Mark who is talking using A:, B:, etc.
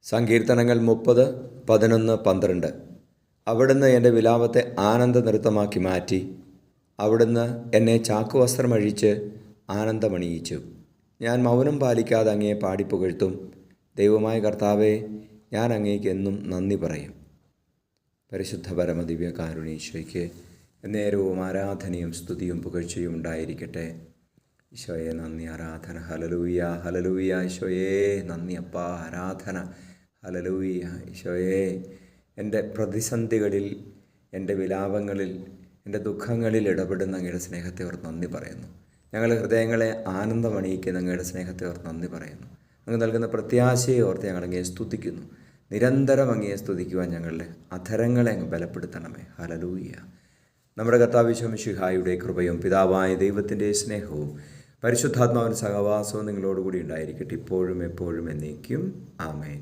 A: സങ്കീർത്തനങ്ങൾ 30, 11, 12. അവിടുന്ന് എൻ്റെ വിലാപത്തെ ആനന്ദ നൃത്തമാക്കി മാറ്റി. അവിടുന്ന് എന്നെ ചാക്കുവസ്ത്രമഴിച്ച് ആനന്ദമണിയിച്ചു. ഞാൻ മൗനം പാലിക്കാതെ അങ്ങയെ പാടിപ്പുകഴ്ത്തും. ദൈവമായ കർത്താവേ, ഞാൻ അങ്ങേക്ക് എന്നും നന്ദി പറയും. പരിശുദ്ധ പരമദിവ്യ കാരുണ്യേശ്വരയ്ക്ക് എന്നേരവും ആരാധനയും സ്തുതിയും പുകഴ്ചയും ഉണ്ടായിരിക്കട്ടെ. ഈശോയെ നന്ദി, ആരാധന. Hallelujah, hallelujah. ഈശോയെ നന്ദി അപ്പാ, ആരാധന. ഹല്ലേലൂയ. ഈശോയെ, എൻ്റെ പ്രതിസന്ധികളിൽ, എൻ്റെ വിലാപങ്ങളിൽ, എൻ്റെ ദുഃഖങ്ങളിൽ ഇടപെടുന്ന അങ്ങയുടെ സ്നേഹത്തെ ഓർത്ത് നന്ദി പറയുന്നു. ഞങ്ങളുടെ ഹൃദയങ്ങളെ ആനന്ദമണിയിക്കുന്ന അങ്ങയുടെ സ്നേഹത്തെ ഓർത്ത് നന്ദി പറയുന്നു. അങ്ങ് നൽകുന്ന പ്രത്യാശയെ ഓർത്ത് ഞങ്ങൾ അങ്ങയെ സ്തുതിക്കുന്നു. നിരന്തരം അങ്ങയെ സ്തുതിക്കുവാൻ ഞങ്ങളുടെ അധരങ്ങളെ അങ്ങ് ബലപ്പെടുത്തണമേ. ഹല്ലേലൂയ. നമ്മുടെ കർത്താവ് ഈശോ മിശിഹായുടെ കൃപയും പിതാവായ ദൈവത്തിൻ്റെ സ്നേഹവും പരിശുദ്ധാത്മാവിൻ്റെ സഹവാസവും നിങ്ങളോടുകൂടി ഉണ്ടായിരിക്കട്ടെ, ഇപ്പോഴും എപ്പോഴും എന്നേക്കും. ആമേൻ.